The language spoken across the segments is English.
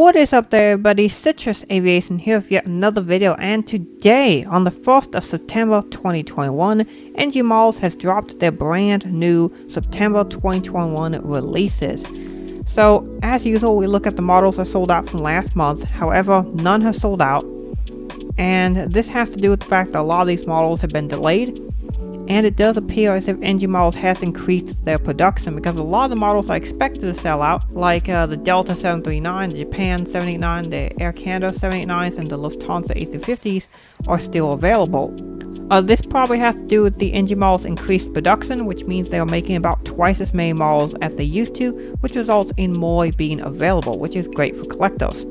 What is up there everybody, Citrus Aviation here with yet another video, and today on the 1st of September 2021, NG Models has dropped their brand new September 2021 releases. So as usual, we look at the models that sold out from last month. However, none have sold out, and this has to do with the fact that a lot of these models have been delayed. And it does appear as if NG Models has increased their production, because a lot of the models I expected to sell out, like the Delta 739, the Japan 789, the Air Canada 789s, and the Lufthansa A350s are still available. This probably has to do with the NG Models' increased production, which means they are making about twice as many models as they used to, which results in more being available, which is great for collectors.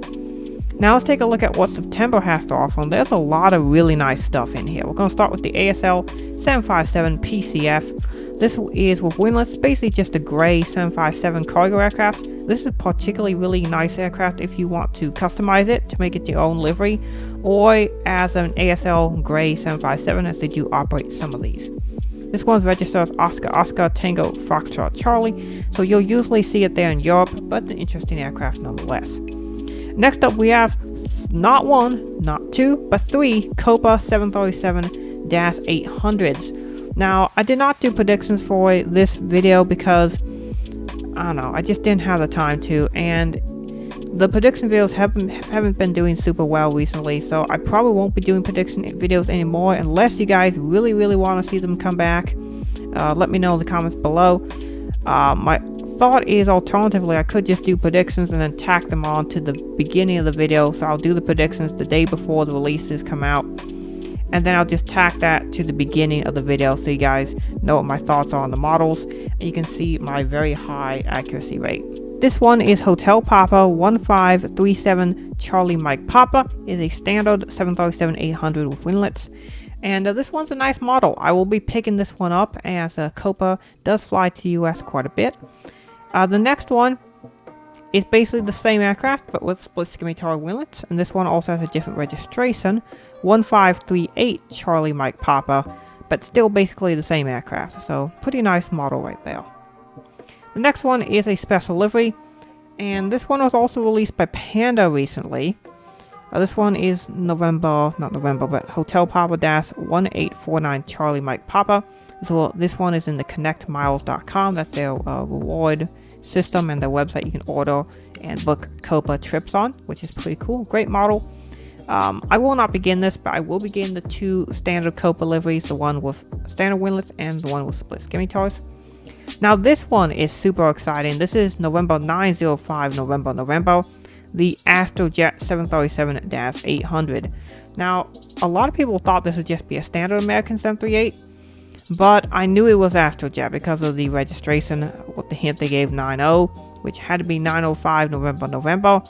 Now let's take a look at what September has to offer, and there's a lot of really nice stuff in here. We're going to start with the ASL 757 PCF. This is with winglets, basically just a gray 757 cargo aircraft. This is a particularly really nice aircraft if you want to customize it to make it your own livery, or as an ASL gray 757, as they do operate some of these. This one's registered as Oscar Oscar Tango Foxtrot Charlie, so you'll usually see it there in Europe, but an interesting aircraft nonetheless. Next up, we have not one, not two, but three Copa 737-800s. Now, I did not do predictions for this video because, I don't know, I just didn't have the time to, and the prediction videos haven't been doing super well recently, so I probably won't be doing prediction videos anymore unless you guys really want to see them come back. Let me know in the comments below. My thought is, alternatively, I could just do predictions and then tack them on to the beginning of the video. So I'll do the predictions the day before the releases come out, and then I'll just tack that to the beginning of the video so you guys know what my thoughts are on the models, and you can see my very high accuracy rate. This one is Hotel Papa 1537 Charlie Mike Papa. It is a standard 737-800 with winglets. And this one's a nice model. I will be picking this one up as Copa does fly to the US quite a bit. The next one is basically the same aircraft, but with split scimitar winglets, and this one also has a different registration, 1538 Charlie Mike Papa, but still basically the same aircraft, so pretty nice model right there. The next one is a special livery, and this one was also released by Panda recently. This one is Hotel Papa-1849 Charlie Mike Papa. So this one is in the connectmiles.com. That's their reward system and their website you can order and book Copa trips on, which is pretty cool. Great model. I will not begin this, but I will begin the two standard Copa liveries, the one with standard winglets and the one with split scimitars. Now this one is super exciting. This is November 905 November. The Astrojet 737-800. Now, a lot of people thought this would just be a standard American 738, but I knew it was Astrojet because of the registration, with the hint they gave 90, which had to be 905 November,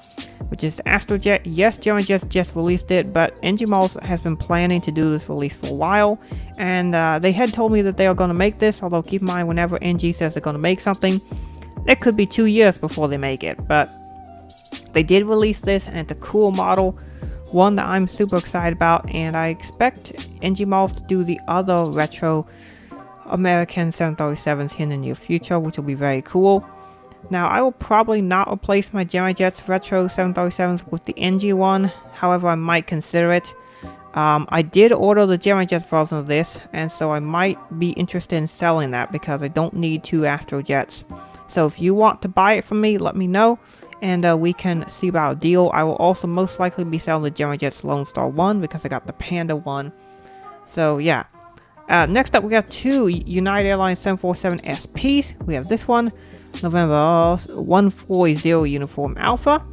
which is Astrojet. Yes, German just released it, but NG Models has been planning to do this release for a while, and they had told me that they are going to make this, although keep in mind, whenever NG says they're going to make something, it could be 2 years before they make it, but they did release this, and it's a cool model, one that I'm super excited about, and I expect NG Models to do the other retro American 737s here in the near future, which will be very cool. Now, I will probably not replace my Gemini-Jets retro 737s with the NG one, however, I might consider it. I did order the Gemini-Jets version of this, and so I might be interested in selling that because I don't need two Astrojets. So if you want to buy it from me, let me know, and we can see about a deal. I will also most likely be selling the Gemini-Jets Lone Star 1 because I got the Panda one. So yeah. Next up, we got two United Airlines 747 SPs. We have this one, November 140 Uniform Alpha.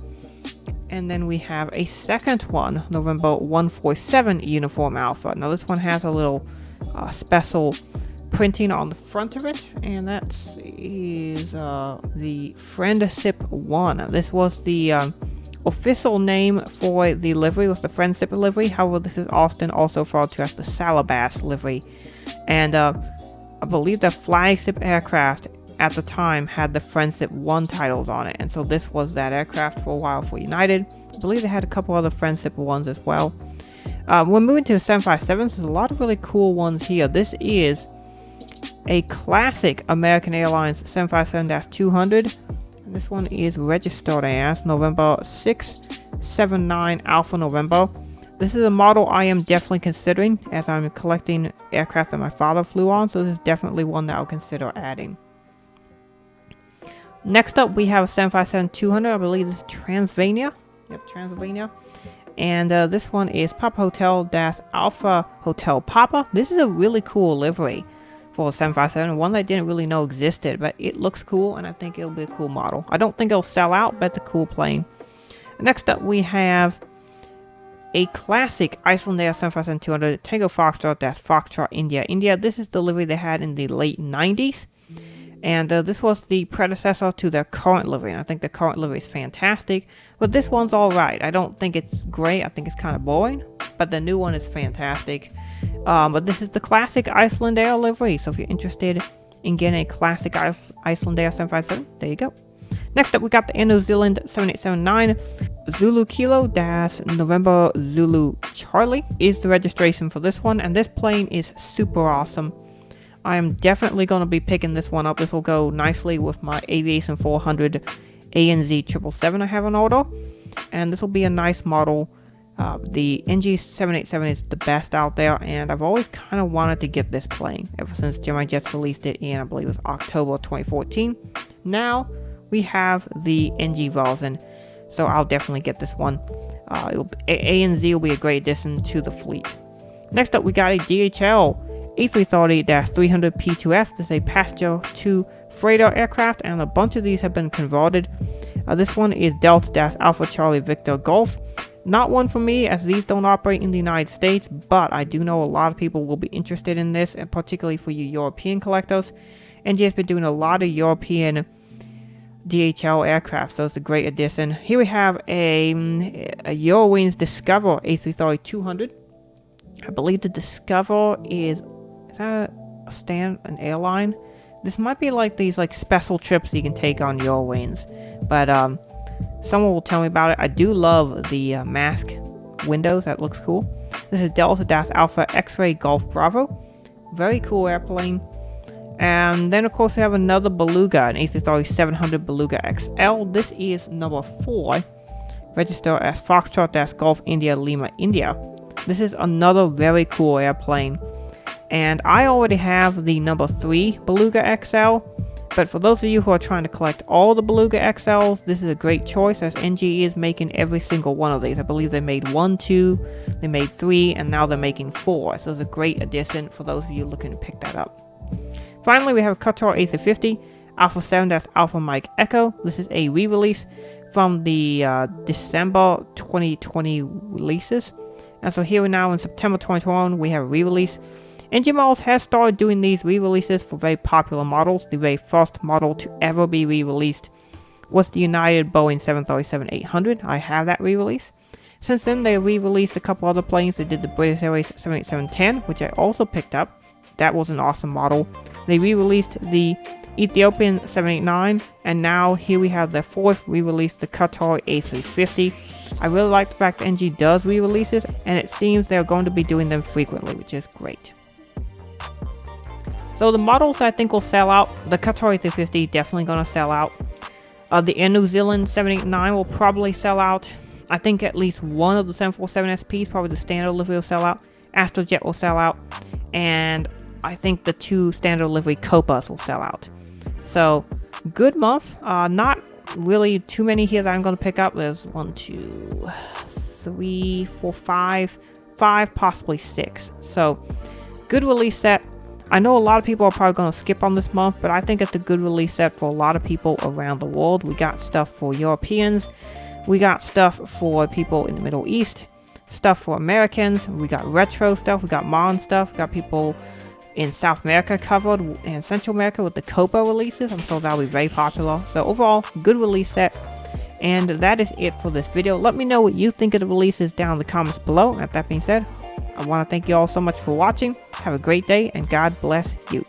And then we have a second one, November 147 Uniform Alpha. Now this one has a little special printing on the front of it, and that is the Friendship 1. This was the official name for the livery, was the Friendship livery. However, this is often also referred to as the Salabas livery, and I believe the flagship aircraft at the time had the Friendship 1 titles on it, and so this was that aircraft for a while for United. I believe they had a couple other Friendship 1s as well. We're moving to 757s. There's a lot of really cool ones here. This is a classic American Airlines 757-200 This one is registered as November 679 Alpha November. This is a model I am definitely considering as I'm collecting aircraft that my father flew on, so this is definitely one that I'll consider adding. Next up, we have a 757-200. I believe this is Transylvania. Yep, Transylvania. And this one is Papa Hotel Alpha Hotel Papa. This is a really cool livery for a 757, one that I didn't really know existed, but it looks cool, and I think it'll be a cool model. I don't think it'll sell out, but it's a cool plane. Next up, we have a classic Icelandair 757-200 Tango Foxtrot, that's Foxtrot India. This is the livery they had in the late 90s. And this was the predecessor to their current livery, and I think the current livery is fantastic. But this one's alright. I don't think it's great. I think it's kind of boring. But the new one is fantastic. But this is the classic Icelandair livery. So if you're interested in getting a classic Icelandair 757, there you go. Next up, we got the Air New Zealand 7879 Zulu Kilo November Zulu Charlie is the registration for this one. And this plane is super awesome. I am definitely going to be picking this one up. This will go nicely with my Aviation 400 ANZ 777 I have on order. And this will be a nice model. The NG787 is the best out there, and I've always kind of wanted to get this plane ever since Gemini Jets released it in, I believe it was October 2014. Now we have the NG version, so I'll definitely get this one. ANZ will be a great addition to the fleet. Next up, we got a DHL A330-300 P2F. This is a passenger to freighter aircraft, and a bunch of these have been converted. This one is Delta-Alpha Charlie Victor Golf. Not one for me, as these don't operate in the United States, but I do know a lot of people will be interested in this, and particularly for you European collectors. NG has been doing a lot of European DHL aircraft, so it's a great addition. Here we have a Eurowings Discover A330-200. I believe the Discover is that an airline? This might be like these special trips you can take on Eurowings, but someone will tell me about it. I do love the mask windows. That looks cool. This is Delta-Alpha X-Ray Golf Bravo. Very cool airplane. And then of course we have another Beluga, an A330-700 Beluga XL. This is number 4, registered as Foxtrot-Golf India Lima India. This is another very cool airplane. And I already have the number 3 Beluga XL. But for those of you who are trying to collect all the Beluga XLs, this is a great choice, as NG is making every single one of these. I believe they made 1, 2, they made 3, and now they're making 4. So it's a great addition for those of you looking to pick that up. Finally, we have Qatar A350 Alpha 7, that's Alpha Mike Echo. This is a re-release from the December 2020 releases. And so here we now in September 2021, we have a re-release. NG Models has started doing these re-releases for very popular models. The very first model to ever be re-released was the United Boeing 737-800. I have that re-release. Since then, they re-released a couple other planes. They did the British Airways 787-10, which I also picked up. That was an awesome model. They re-released the Ethiopian 789, and now here we have the 4th re-release, the Qatar A350. I really like the fact that NG does re-releases, and it seems they're going to be doing them frequently, which is great. So the models I think will sell out. The Qatar A350 definitely going to sell out. The Air New Zealand 789 will probably sell out. I think at least one of the 747 SPs, probably the standard livery, will sell out. Astrojet will sell out. And I think the 2 standard livery Copas will sell out. So, good month. Not really too many here that I'm going to pick up. There's 1, 2, 3, 4, 5, possibly 6. So, good release set. I know a lot of people are probably going to skip on this month, but I think it's a good release set for a lot of people around the world. We got stuff for Europeans. We got stuff for people in the Middle East. Stuff for Americans. We got retro stuff. We got modern stuff. We got people in South America covered, and Central America with the Copa releases. I'm sure that'll be very popular. So overall, good release set. And that is it for this video. Let me know what you think of the releases down in the comments below. And with that being said, I want to thank you all so much for watching. Have a great day, and God bless you.